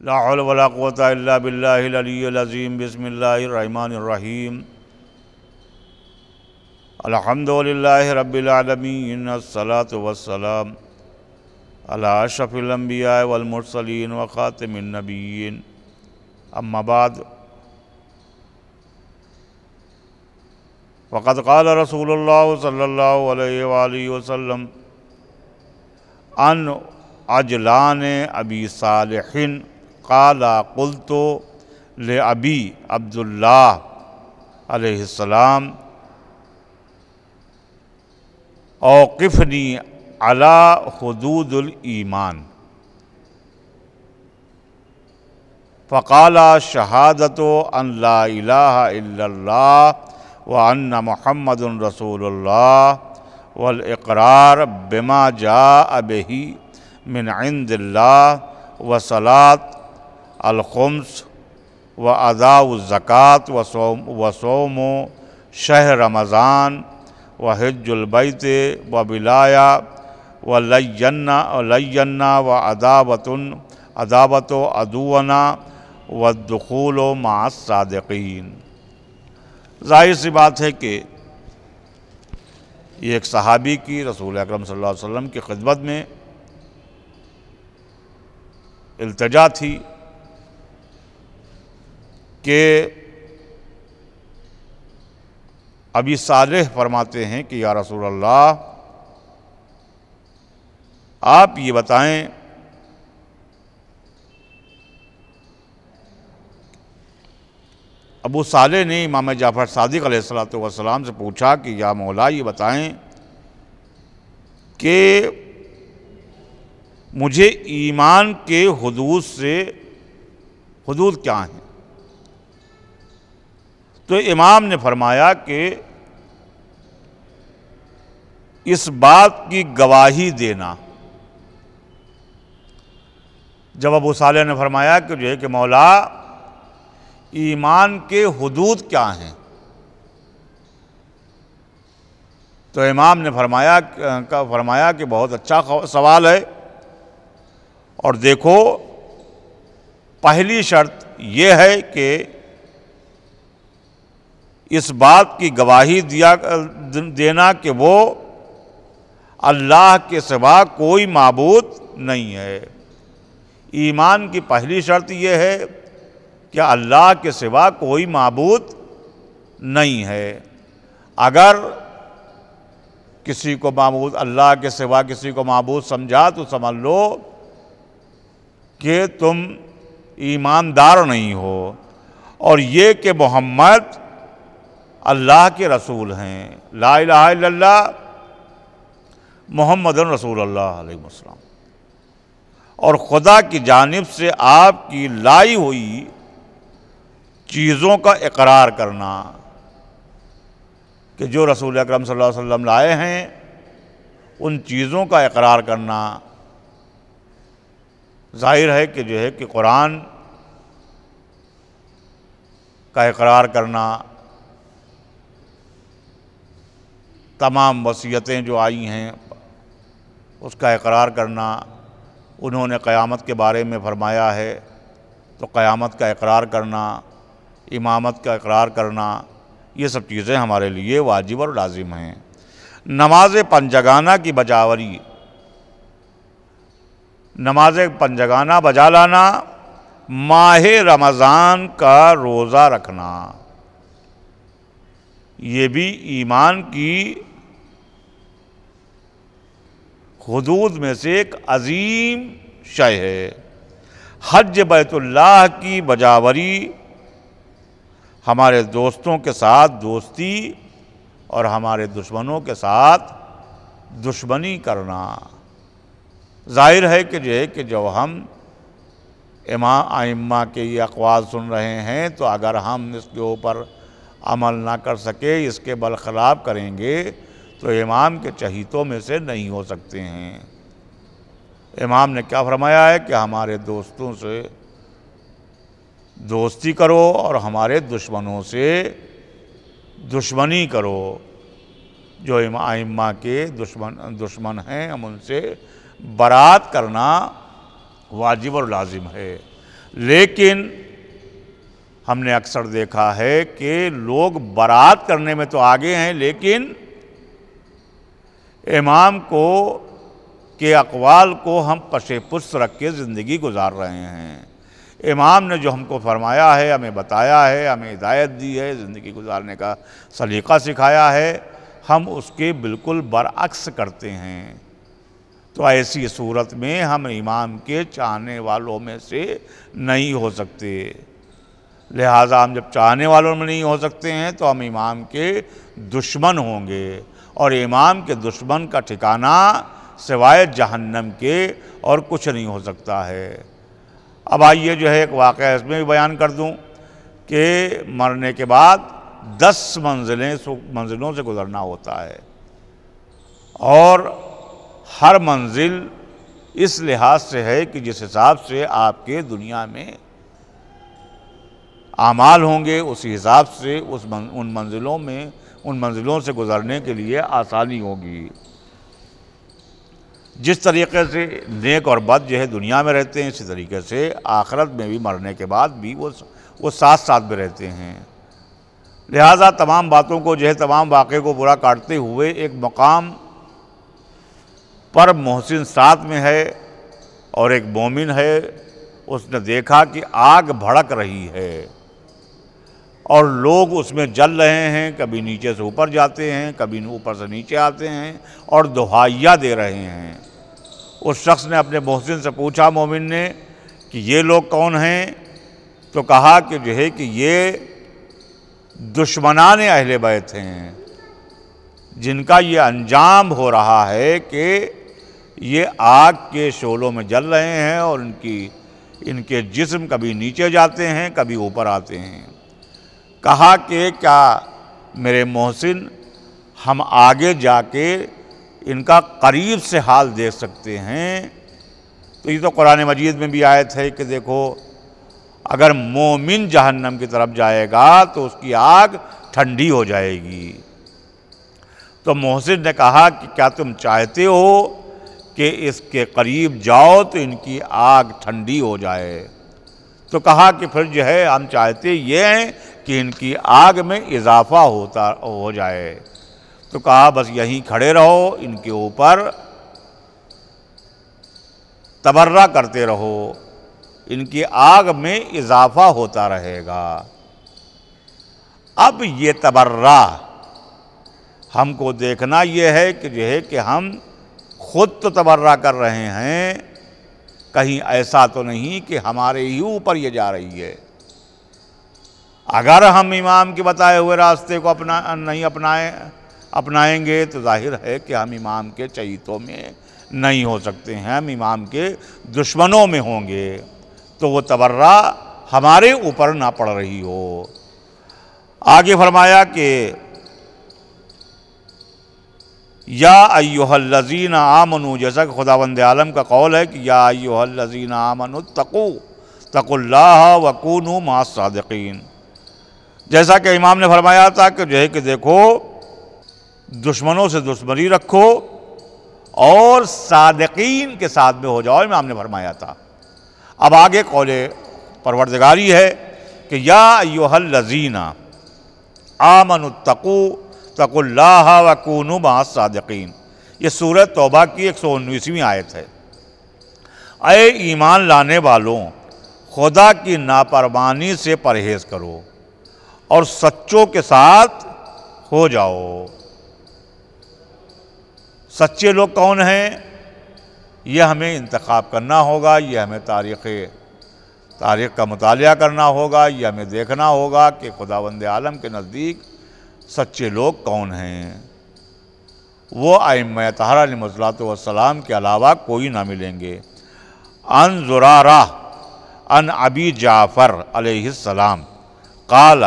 لا حول ولا قوة الا باللہ العلی العظیم بسم اللہ الرحمن الرحیم الحمد للہ رب العالمین الصلاة والسلام علی اشرف الانبیاء والمرسلین وخاتم النبیین اما بعد وقد قال رسول اللہ صلی اللہ علیہ وآلہ وسلم عن عجلان ابی صالح قال قلت لابی عبداللہ علیہ السلام اوقفنی علی حدود الایمان فقال شہادت ان لا الہ الا اللہ وان محمد رسول اللہ والاقرار بما جاء به من عند اللہ وصلاة الخمس واداء الزکاة وصوم شہر رمضان وحج البیت وبلایہ ولینا وعداوت عدونا والدخول مع الصادقین۔ ظاہر سی بات ہے کہ یہ ایک صحابی کی رسول اکرم صلی اللہ علیہ وسلم کی خدمت میں التجا تھی کہ ابی صالح فرماتے ہیں کہ یا رسول اللہ آپ یہ بتائیں ابو صالح نے امام جعفر صادق علیہ السلام سے پوچھا کہ یا مولا یہ بتائیں کہ مجھے ایمان کے حدود کیا ہیں؟ تو امام نے فرمایا کہ اس بات کی گواہی دینا۔ جب ابو صالح نے فرمایا کہ جو ہے کہ مولا ایمان کے حدود کیا ہیں، تو امام نے فرمایا کہ بہت اچھا سوال ہے، اور دیکھو پہلی شرط یہ ہے کہ اس بات کی گواہی دینا کہ وہ اللہ کے سوا کوئی معبود نہیں ہے۔ ایمان کی پہلی شرط یہ ہے کہ اللہ کے سوا کوئی معبود نہیں ہے۔ اگر کسی کو معبود اللہ کے سوا کسی کو معبود سمجھا تو سمجھ لو کہ تم ایماندار نہیں ہو، اور یہ کہ محمد اللہ کے رسول ہیں، لا الہ الا اللہ محمد رسول اللہ علیہ وسلم، اور خدا کی جانب سے آپ کی لائی ہوئی چیزوں کا اقرار کرنا کہ جو رسول اکرم صلی اللہ علیہ وسلم لائے ہیں ان چیزوں کا اقرار کرنا۔ ظاہر ہے کہ جو ہے کہ قرآن کا اقرار کرنا، تمام وصیتیں جو آئی ہیں اس کا اقرار کرنا، انہوں نے قیامت کے بارے میں فرمایا ہے تو قیامت کا اقرار کرنا، امامت کا اقرار کرنا، یہ سب چیزیں ہمارے لیے واجب اور لازم ہیں۔ نماز پنجگانہ کی بجاوری، نماز پنجگانہ بجا لانا، ماہ رمضان کا روزہ رکھنا، یہ بھی ایمان کی حدود میں سے ایک عظیم شے ہے۔ حج بیت اللہ کی بجاوری، ہمارے دوستوں کے ساتھ دوستی اور ہمارے دشمنوں کے ساتھ دشمنی کرنا۔ ظاہر ہے کہ جو ہم ائمہ کے یہ اقوال سن رہے ہیں تو اگر ہم اس کے اوپر عمل نہ کر سکے، اس کے برخلاف کریں گے تو امام کے چہیتوں میں سے نہیں ہو سکتے ہیں۔ امام نے کیا فرمایا ہے کہ ہمارے دوستوں سے دوستی کرو اور ہمارے دشمنوں سے دشمنی کرو۔ جو ائمہ کے دشمن ہیں ہم ان سے برات کرنا واجب اور لازم ہے۔ لیکن ہم نے اکثر دیکھا ہے کہ لوگ برات کرنے میں تو آگے ہیں، لیکن امام کے اقوال کو ہم پشے پشت رکھ کے زندگی گزار رہے ہیں۔ امام نے جو ہم کو فرمایا ہے، ہمیں بتایا ہے، ہمیں ہدایت دی ہے، زندگی گزارنے کا سلیقہ سکھایا ہے، ہم اس کے بالکل برعکس کرتے ہیں۔ تو ایسی صورت میں ہم امام کے چاہنے والوں میں سے نہیں ہو سکتے۔ لہٰذا ہم جب چاہنے والوں میں نہیں ہو سکتے ہیں تو ہم امام کے دشمن ہوں گے، اور امام کے دشمن کا ٹھکانہ سوائے جہنم کے اور کچھ نہیں ہو سکتا ہے۔ اب آئیے جو ہے ایک واقعہ اس میں بھی بیان کر دوں کہ مرنے کے بعد 10 منزلوں سے گزرنا ہوتا ہے، اور ہر منزل اس لحاظ سے ہے کہ جس حساب سے آپ کے دنیا میں اعمال ہوں گے، اسی حساب سے ان منزلوں سے گزرنے کے لیے آسانی ہوگی۔ جس طریقے سے نیک اور بد جو ہے دنیا میں رہتے ہیں، اسی طریقے سے آخرت میں بھی مرنے کے بعد بھی وہ ساتھ ساتھ میں رہتے ہیں۔ لہٰذا تمام باتوں کو جو ہے تمام واقعے کو برا کاٹتے ہوئے ایک مقام پر محسن ساتھ میں ہے اور ایک مومن ہے۔ اس نے دیکھا کہ آگ بھڑک رہی ہے اور لوگ اس میں جل رہے ہیں، کبھی نیچے سے اوپر جاتے ہیں، کبھی اوپر سے نیچے آتے ہیں اور دہائیاں دے رہے ہیں۔ اس شخص نے اپنے محسن سے پوچھا، مومن نے، کہ یہ لوگ کون ہیں؟ تو کہا کہ جو ہے کہ یہ دشمنان اہل بیت ہیں، جن کا یہ انجام ہو رہا ہے کہ یہ آگ کے شعلوں میں جل رہے ہیں اور ان کے جسم کبھی نیچے جاتے ہیں، کبھی اوپر آتے ہیں۔ کہا کہ کیا میرے محسن ہم آگے جا کے ان کا قریب سے حال دیکھ سکتے ہیں؟ تو یہ تو قرآن مجید میں بھی آیت ہے کہ دیکھو اگر مومن جہنم کی طرف جائے گا تو اس کی آگ ٹھنڈی ہو جائے گی۔ تو محسن نے کہا کہ کیا تم چاہتے ہو کہ اس کے قریب جاؤ تو ان کی آگ ٹھنڈی ہو جائے؟ تو کہا کہ پھر جو ہے ہم چاہتے یہ ہیں کہ ان کی آگ میں اضافہ ہو جائے۔ تو کہا بس یہیں کھڑے رہو، ان کے اوپر تبرہ کرتے رہو، ان کی آگ میں اضافہ ہوتا رہے گا۔ اب یہ تبرہ ہم کو دیکھنا یہ ہے کہ جو ہے کہ ہم خود تو تبرہ کر رہے ہیں، کہیں ایسا تو نہیں کہ ہمارے ہی اوپر یہ جا رہی ہے۔ اگر ہم امام کے بتائے ہوئے راستے کو نہیں اپنائیں گے تو ظاہر ہے کہ ہم امام کے چہیتوں میں نہیں ہو سکتے ہیں، ہم امام کے دشمنوں میں ہوں گے، تو وہ تبرہ ہمارے اوپر نہ پڑ رہی ہو۔ آگے فرمایا کہ یا ایھا الذین آمنوا، جیسا کہ خداوند عالم کا قول ہے کہ یا ایھا الذین آمنوا اتقوا اللہ وکونوا مع الصادقین۔ جیسا کہ امام نے فرمایا تھا کہ جو ہے کہ دیکھو دشمنوں سے دشمنی رکھو اور صادقین کے ساتھ میں ہو جاؤ، امام نے فرمایا تھا۔ اب آگے قول پروردگاری ہے کہ یا ایھا الذین آمنوا اتقوا اللہ وکونوا مع الصادقین۔ یہ سورہ توبہ کی 119ویں آیت ہے۔ اے ایمان لانے والوں، خدا کی نافرمانی سے پرہیز کرو اور سچوں کے ساتھ ہو جاؤ۔ سچے لوگ کون ہیں؟ یہ ہمیں انتخاب کرنا ہوگا، یہ ہمیں تاریخ کا مطالعہ کرنا ہوگا، یہ ہمیں دیکھنا ہوگا کہ خداوند عالم کے نزدیک سچے لوگ کون ہیں۔ وہ ائمہ طہارہ علیہم الصلوۃ والسلام کے علاوہ کوئی نہ ملیں گے۔ عن زرارہ عن ابی جعفر علیہ السلام قال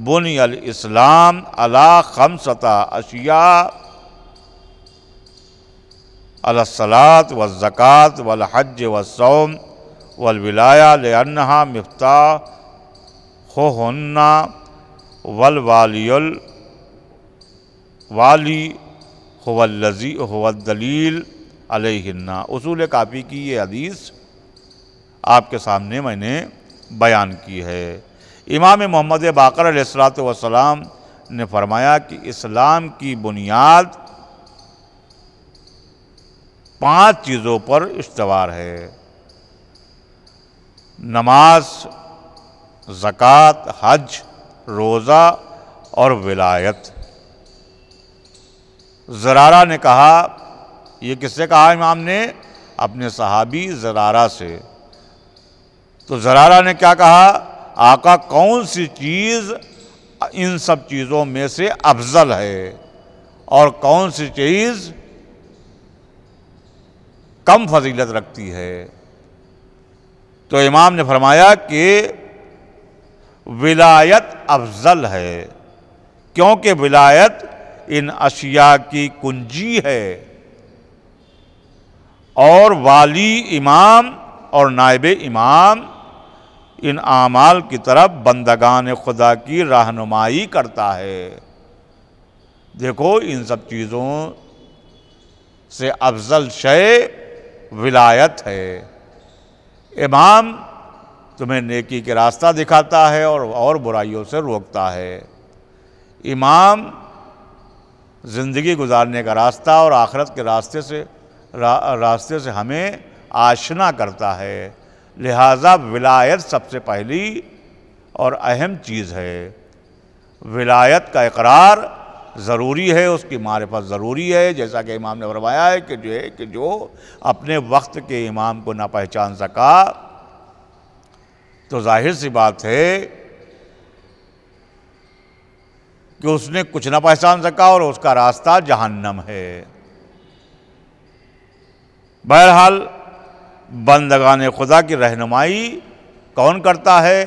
بنی الاسلام علی 5 اشیاء علی الصلاۃ والزکاۃ والحج والصوم والولایہ لأنہا مفتاحہن والوالی هو الدلیل علیہن۔ اصول کافی کی یہ حدیث آپ کے سامنے میں نے بیان کی ہے۔ امام محمد باقر علیہ الصلوۃ والسلام نے فرمایا کہ اسلام کی بنیاد 5 چیزوں پر استوار ہے: نماز، زکوٰۃ، حج، روزہ اور ولایت۔ زرارہ نے کہا، یہ کس سے کہا امام نے؟ اپنے صحابی زرارہ سے۔ تو زرارہ نے کیا کہا؟ آقا کون سی چیز ان سب چیزوں میں سے افضل ہے اور کون سی چیز کم فضیلت رکھتی ہے؟ تو امام نے فرمایا کہ ولایت افضل ہے، کیونکہ ولایت ان اشیاء کی کنجی ہے، اور والی امام اور نائب امام ان اعمال کی طرف بندگان خدا کی رہنمائی کرتا ہے۔ دیکھو، ان سب چیزوں سے افضل شے ولایت ہے۔ امام تمہیں نیکی کے راستہ دکھاتا ہے اور برائیوں سے روکتا ہے۔ امام زندگی گزارنے کا راستہ اور آخرت کے راستے سے ہمیں آشنا کرتا ہے۔ لہٰذا ولایت سب سے پہلی اور اہم چیز ہے۔ ولایت کا اقرار ضروری ہے، اس کی معرفت ضروری ہے، جیسا کہ امام نے فرمایا ہے کہ جو اپنے وقت کے امام کو نہ پہچان سکا تو ظاہر سی بات ہے کہ اس نے کچھ نہ پہچان سکا اور اس کا راستہ جہنم ہے۔ بہرحال بندگان خدا کی رہنمائی کون کرتا ہے؟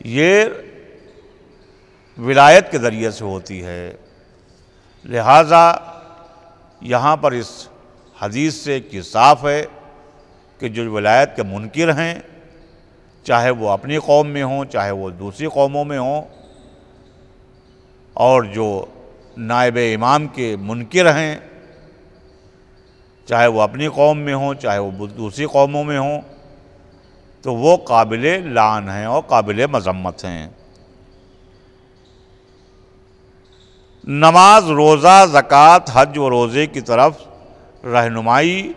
یہ ولایت کے ذریعے سے ہوتی ہے۔ لہٰذا یہاں پر اس حدیث سے ایک چیز صاف ہے کہ جو ولایت کے منکر ہیں، چاہے وہ اپنی قوم میں ہوں چاہے وہ دوسری قوموں میں ہوں، اور جو نائب امام کے منکر ہیں، چاہے وہ اپنی قوم میں ہوں چاہے وہ دوسری قوموں میں ہوں، تو وہ قابل لعن ہیں اور قابل مذمت ہیں۔ نماز، روزہ، زکوٰۃ، حج و روزے کی طرف رہنمائی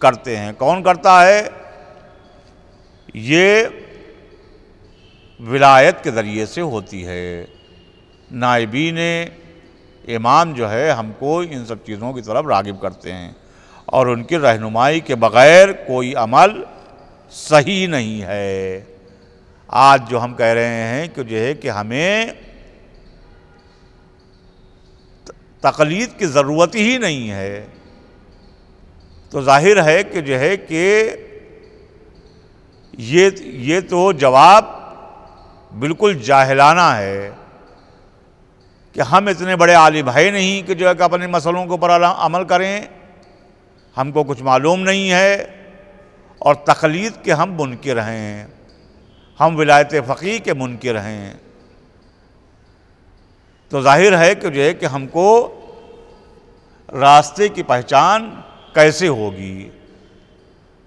کرتے ہیں۔ کون کرتا ہے؟ یہ ولایت کے ذریعے سے ہوتی ہے۔ نائبین امام جو ہے ہم کو ان سب چیزوں کی طرف راغب کرتے ہیں، اور ان کی رہنمائی کے بغیر کوئی عمل صحیح نہیں ہے۔ آج جو ہم کہہ رہے ہیں کہ جو ہے کہ ہمیں تقلید کی ضرورت ہی نہیں ہے، تو ظاہر ہے کہ جو ہے کہ یہ تو جواب بالکل جاہلانہ ہے کہ ہم اتنے بڑے عالم ہیں نہیں کہ جو ہے کہ اپنے مسئلوں کے اوپر عمل کریں، ہم کو کچھ معلوم نہیں ہے، اور تقلید کے ہم منکر ہیں، ہم ولایت فقیہ کے منکر ہیں۔ تو ظاہر ہے کہ جو ہے کہ ہم کو راستے کی پہچان کیسے ہوگی؟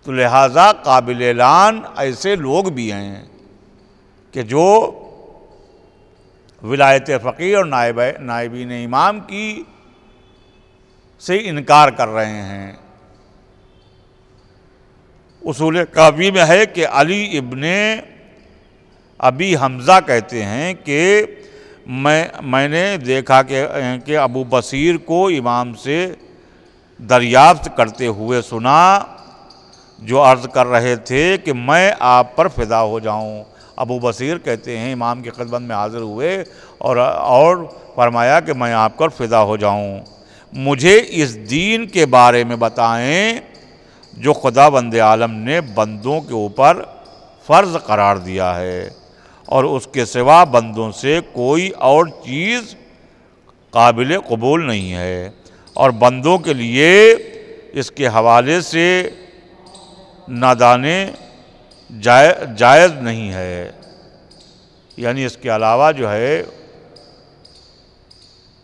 تو لہٰذا قابل لعن ایسے لوگ بھی ہیں کہ جو ولایت فقیہ اور نائبین امام کی سے انکار کر رہے ہیں۔ اصول کافی میں ہے کہ علی ابن ابی حمزہ کہتے ہیں کہ میں نے دیکھا کہ ابو بصیر کو امام سے دریافت کرتے ہوئے سنا، جو عرض کر رہے تھے کہ میں آپ پر فدا ہو جاؤں۔ ابو بصیر کہتے ہیں امام کی خدمت میں حاضر ہوئے اور فرمایا کہ میں آپ پر فدا ہو جاؤں، مجھے اس دین کے بارے میں بتائیں جو خدا بند عالم نے بندوں کے اوپر فرض قرار دیا ہے، اور اس کے سوا بندوں سے کوئی اور چیز قابل قبول نہیں ہے، اور بندوں کے لیے اس کے حوالے سے نادانے جائز نہیں ہے، یعنی اس کے علاوہ جو ہے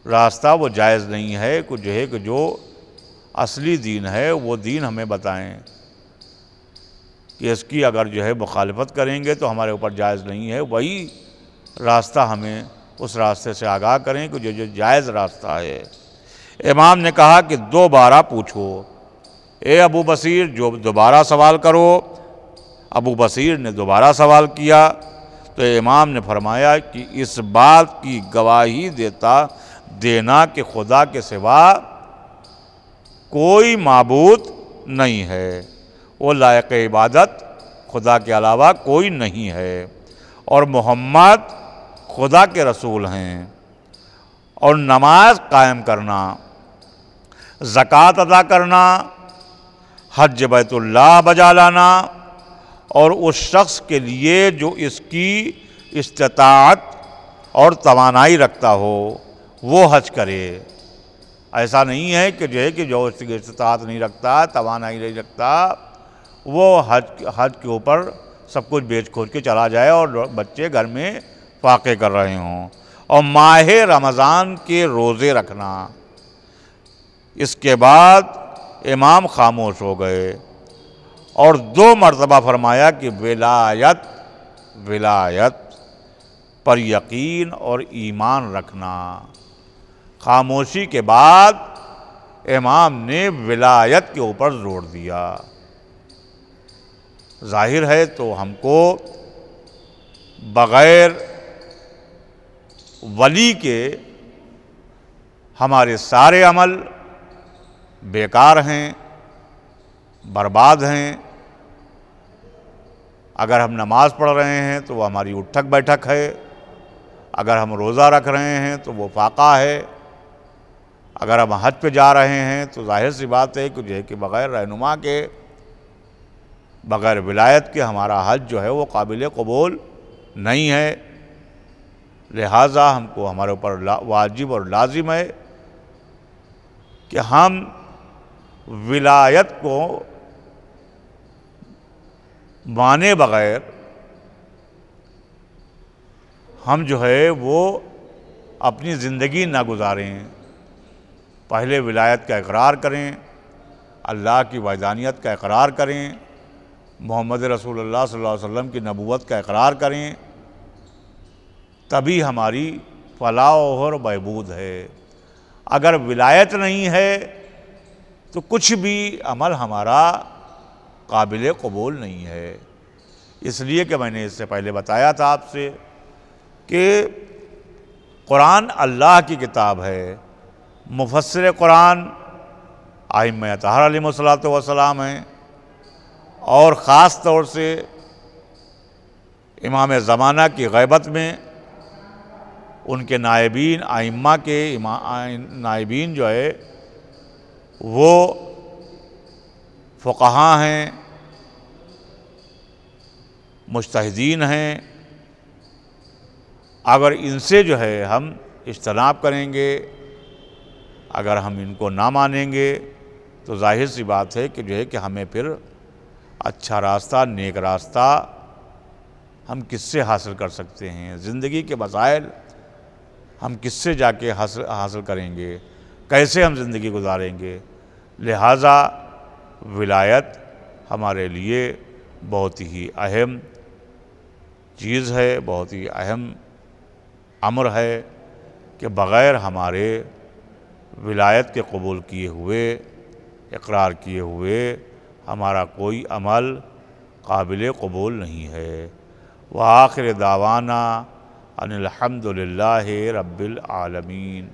راستہ وہ جائز نہیں ہے، کہ جو اصلی دین ہے وہ دین ہمیں بتائیں۔ کہ اس کی اگر جو ہے مخالفت کریں گے تو ہمارے اوپر جائز نہیں ہے، وہی راستہ ہمیں اس راستے سے آگاہ کریں کہ جو جائز راستہ ہے۔ امام نے کہا کہ دوبارہ پوچھو، اے ابو بصیر جو دوبارہ سوال کرو۔ ابو بصیر نے دوبارہ سوال کیا تو امام نے فرمایا کہ اس بات کی گواہی دینا کہ خدا کے سوا کوئی معبود نہیں ہے، وہ لائق عبادت خدا کے علاوہ کوئی نہیں ہے، اور محمد خدا کے رسول ہیں، اور نماز قائم کرنا، زکوٰۃ ادا کرنا، حج بیت اللہ بجا لانا، اور اس شخص کے لیے جو اس کی استطاعت اور توانائی رکھتا ہو وہ حج کرے۔ ایسا نہیں ہے کہ جو اس کی استطاعت نہیں رکھتا، توانائی نہیں رکھتا، وہ حج کے اوپر سب کچھ بیچ کھوج کے چلا جائے اور بچے گھر میں فاقے کر رہے ہوں۔ اور ماہ رمضان کے روزے رکھنا۔ اس کے بعد امام خاموش ہو گئے اور 2 مرتبہ فرمایا کہ ولایت پر یقین اور ایمان رکھنا۔ خاموشی کے بعد امام نے ولایت کے اوپر زور دیا۔ ظاہر ہے تو ہم کو بغیر ولی کے ہمارے سارے عمل بیکار ہیں، برباد ہیں۔ اگر ہم نماز پڑھ رہے ہیں تو وہ ہماری اٹھک بیٹھک ہے، اگر ہم روزہ رکھ رہے ہیں تو وہ فاقہ ہے، اگر ہم حج پہ جا رہے ہیں تو ظاہر سی بات ہے کہ بغیر رہنما کے، بغیر ولایت کے ہمارا حج جو ہے وہ قابل قبول نہیں ہے۔ لہٰذا ہم کو ہمارے اوپر واجب اور لازم ہے کہ ہم ولایت کو مانے بغیر ہم جو ہے وہ اپنی زندگی نہ گزاریں۔ پہلے ولایت کا اقرار کریں، اللہ کی وحدانیت کا اقرار کریں، محمد رسول اللہ صلی اللہ علیہ وسلم کی نبوت کا اقرار کریں، تبھی ہماری فلاح اور بہبود ہے۔ اگر ولایت نہیں ہے تو کچھ بھی عمل ہمارا قابل قبول نہیں ہے۔ اس لیے کہ میں نے اس سے پہلے بتایا تھا آپ سے کہ قرآن اللہ کی کتاب ہے، مفسر قرآن ائمہ اطہار علیہ الصلوۃ والسلام ہیں، اور خاص طور سے امام زمانہ کی غیبت میں ان کے نائبین، ائمہ کے نائبین جو ہے وہ فقہاء ہیں، مجتہدین ہیں۔ اگر ان سے جو ہے ہم اجتناب کریں گے، اگر ہم ان کو نہ مانیں گے تو ظاہر سی بات ہے کہ ہمیں پھر اچھا راستہ، نیک راستہ ہم کس سے حاصل کر سکتے ہیں؟ زندگی کے مسائل ہم کس سے جا کے حاصل کریں گے؟ کیسے ہم زندگی گزاریں گے؟ لہٰذا ولایت ہمارے لیے بہت ہی اہم چیز ہے، بہت ہی اہم امر ہے کہ بغیر ہمارے ولایت کے قبول کیے ہوئے، اقرار کیے ہوئے ہمارا کوئی عمل قابل قبول نہیں ہے۔ وآخر دعوانا ان الحمد للہ رب العالمین۔